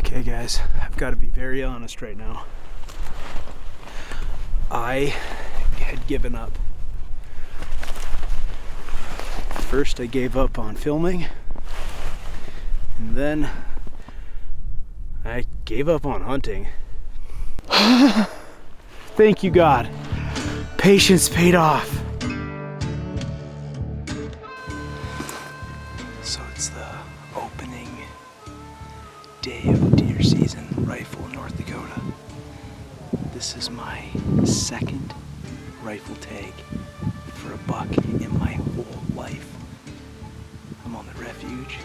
Okay guys, I've got to be very honest right now. I had given up. First I gave up on filming, and then I gave up on hunting. Thank you God. Patience paid off. So it's the opening day of deer season, rifle in North Dakota. This is my second rifle tag for a buck in my whole life. I'm on the refuge.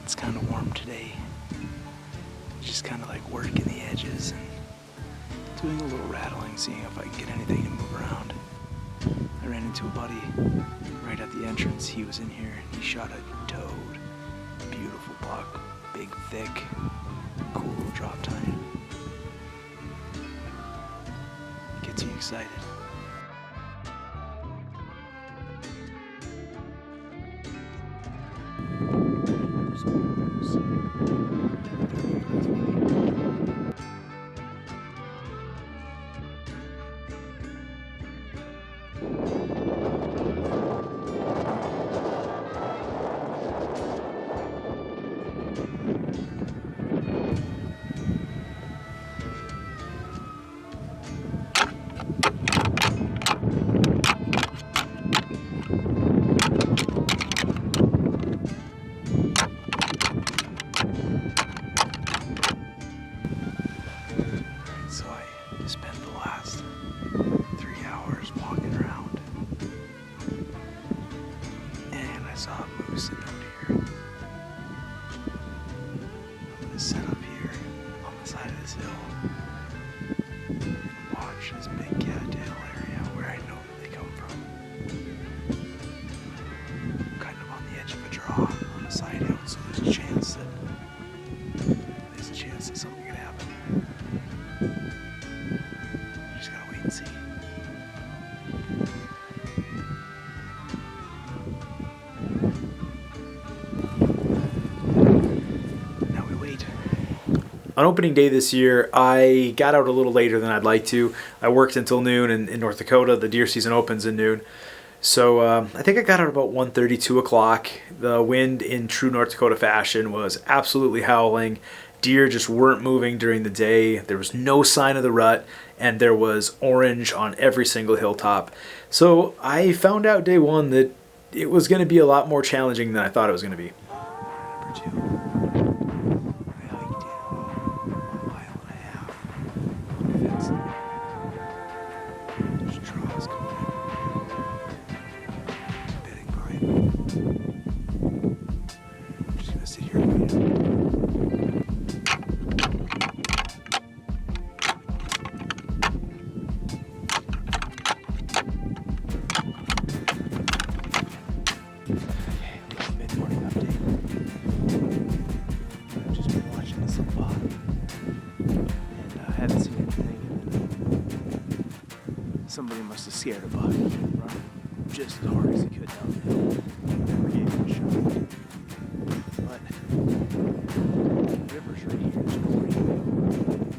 It's kind of warm today. Just kind of like working the edges and doing a little rattling, seeing if I can get anything to move around. I ran into a buddy right at the entrance. He was in here. He shot a toad. Beautiful buck. Big, thick, cool little drop tine. Gets you excited. So I spent the last 3 hours walking around, and I saw a moose and no deer. I'm gonna set up here on the side of this hill and watch this big cattail area where I know that they come from. I'm kind of on the edge of a draw on the side hill, so there's a chance that something could happen. Just gotta wait and see. Now we wait. On opening day this year, I got out a little later than I'd like to. I worked until noon in North Dakota. The deer season opens at noon. So I think I got out about 1:30, 2 o'clock. The wind in true North Dakota fashion was absolutely howling. Deer just weren't moving during the day. There was no sign of the rut, and there was orange on every single hilltop. So I found out day one that it was going to be a lot more challenging than I thought it was going to be. Number 2. I hiked in a mile and a half on the fence. There's draws coming in. Bedding pine. I'm just going to sit here and wait. Somebody must have scared a buck and run just as hard as he could down the hill. Never gave him a shot. But the river's right here, it's pouring.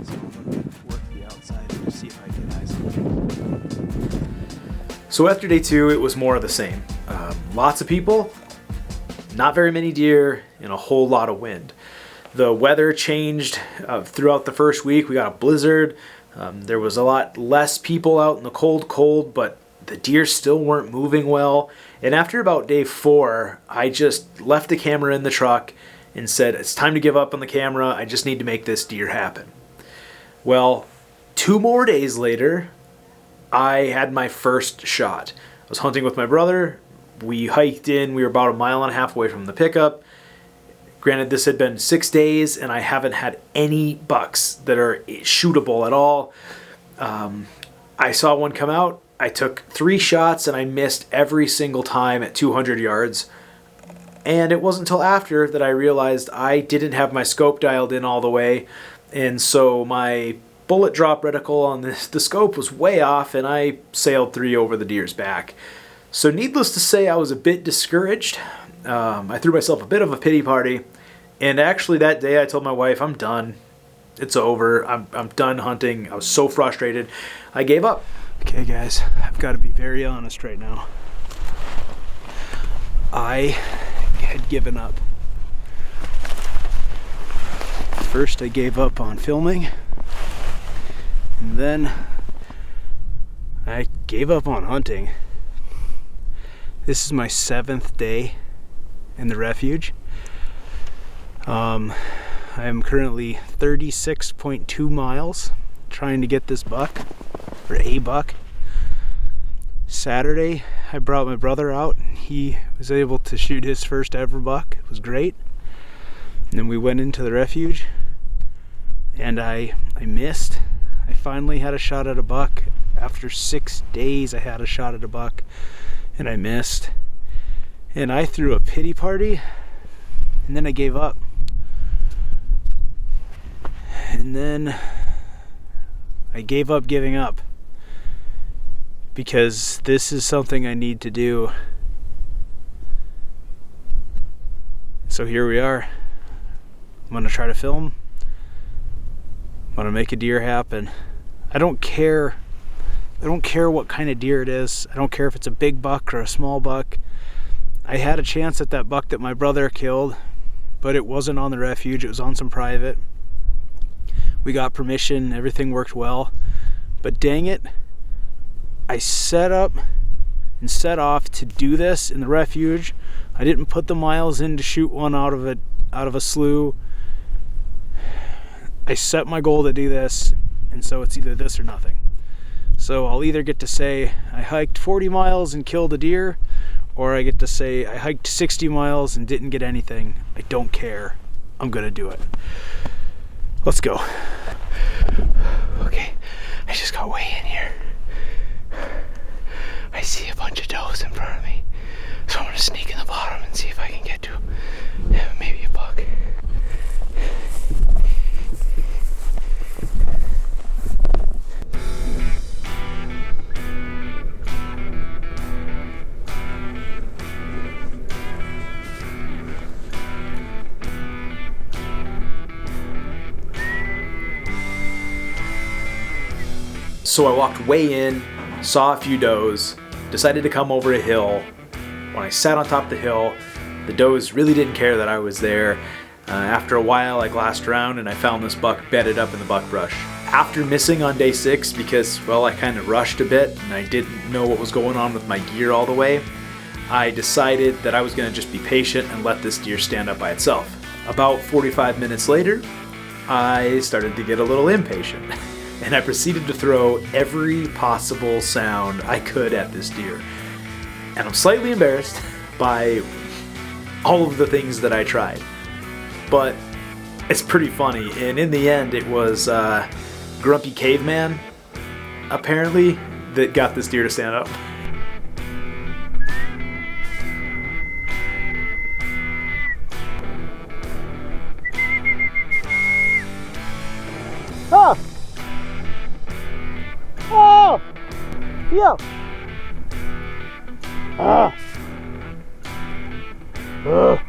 So I'm going to work the outside and just see if I can get eyes on it. So after day 2, it was more of the same. Lots of people, not very many deer, and a whole lot of wind. The weather changed throughout the first week. We got a blizzard. There was a lot less people out in the cold, but the deer still weren't moving well. And after about day 4, I just left the camera in the truck and said, it's time to give up on the camera. I just need to make this deer happen. Well, 2 more days later, I had my first shot. I was hunting with my brother. We hiked in. We were about 1.5 miles away from the pickup. Granted, this had been 6 days, and I haven't had any bucks that are shootable at all. I saw one come out. I took 3 shots, and I missed every single time at 200 yards. And it wasn't until after that I realized I didn't have my scope dialed in all the way, and so my bullet drop reticle on the scope was way off, and I sailed 3 over the deer's back. So needless to say, I was a bit discouraged. I threw myself a bit of a pity party, And actually that day I told my wife, I'm done. It's over. I'm done hunting. I was so frustrated. I gave up. Okay guys, I've got to be very honest right now. I had given up. First I gave up on filming, and then I gave up on hunting. This is my 7th day in the refuge. I am currently 36.2 miles trying to get this buck, or a buck. Saturday, I brought my brother out. He was able to shoot his first ever buck. It was great. And then we went into the refuge, and I missed. I finally had a shot at a buck. After 6 days, I had a shot at a buck, and I missed. And I threw a pity party, and then I gave up. And then I gave up giving up, because this is something I need to do. So here we are. I'm gonna try to film. I'm gonna make a deer happen. I don't care what kind of deer it is. I don't care if it's a big buck or a small buck. I had a chance at that buck that my brother killed, but it wasn't on the refuge, it was on some private. We got permission, everything worked well, but dang it, I set up and set off to do this in the refuge. I didn't put the miles in to shoot one out of a slough. I set my goal to do this, and so it's either this or nothing. So I'll either get to say I hiked 40 miles and killed a deer, or I get to say I hiked 60 miles and didn't get anything. I don't care. I'm gonna do it. Let's go. Okay, I just got way in here. I see a bunch of does in front of me, so I'm gonna sneak in the bottom and see if I can get to maybe a buck. So I walked way in, saw a few does, decided to come over a hill. When I sat on top of the hill, the does really didn't care that I was there. After a while, I glassed around and I found this buck bedded up in the buckbrush. After missing on day 6 because, well, I kind of rushed a bit and I didn't know what was going on with my gear all the way, I decided that I was going to just be patient and let this deer stand up by itself. About 45 minutes later, I started to get a little impatient. And I proceeded to throw every possible sound I could at this deer. And I'm slightly embarrassed by all of the things that I tried. But it's pretty funny, and in the end it was Grumpy Caveman, apparently, that got this deer to stand up. Oh! Oh! Yo! Ah! Ugh!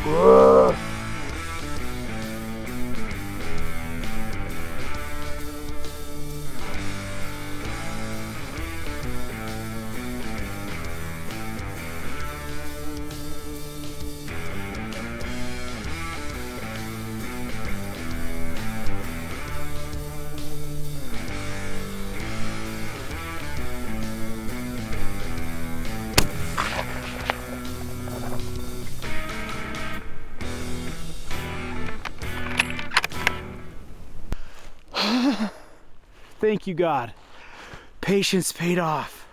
Ugh! Thank you, God. Patience paid off.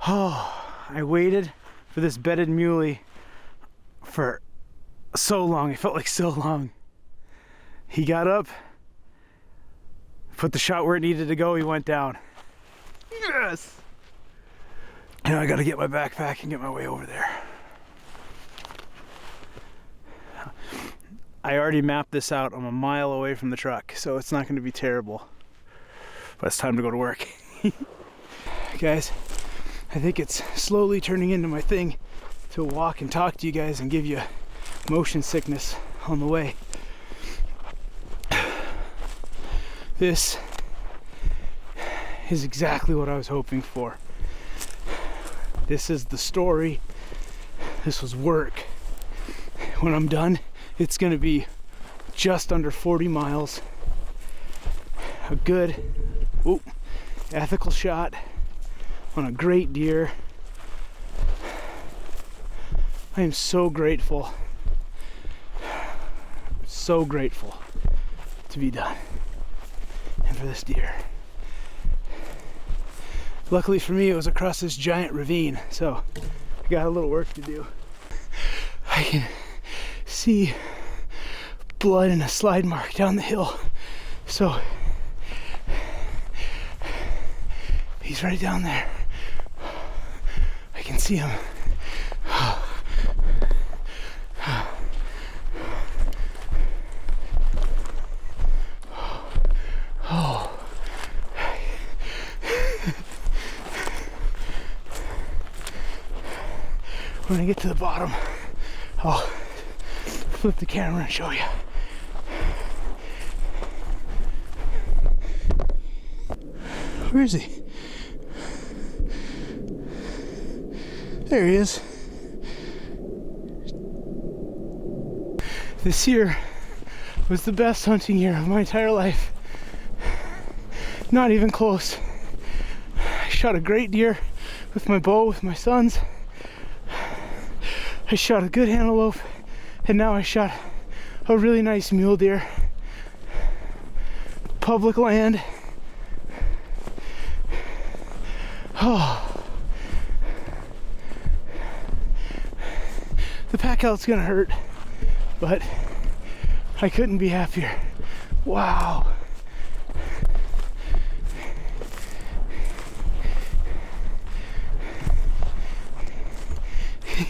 Oh, I waited for this bedded muley for so long. It felt like so long. He got up, put the shot where it needed to go, he went down. Yes! Now I gotta get my backpack and get my way over there. I already mapped this out. I'm a mile away from the truck, so it's not gonna be terrible. But it's time to go to work. Guys, I think it's slowly turning into my thing to walk and talk to you guys and give you motion sickness on the way. This is exactly what I was hoping for. This is the story. This was work. When I'm done, it's gonna be just under 40 miles. A good, ethical shot on a great deer. I am so grateful. So grateful to be done and for this deer. Luckily for me, it was across this giant ravine, so I got a little work to do. I can see blood and a slide mark down the hill, so he's right down there. I can see him. When I get to the bottom, I'll flip the camera and show you. Where is he? There he is. This year was the best hunting year of my entire life. Not even close. I shot a great deer with my bow with my sons. I shot a good antelope, and now I shot a really nice mule deer. Public land. Oh. The pack out's gonna hurt, but I couldn't be happier. Wow.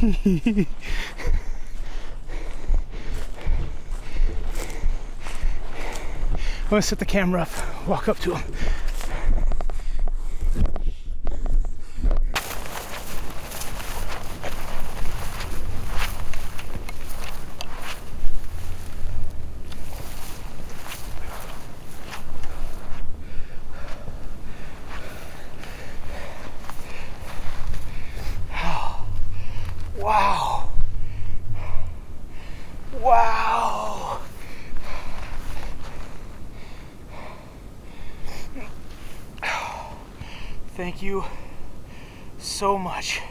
I'm gonna set the camera up, walk up to him. Wow. Wow. Thank you so much.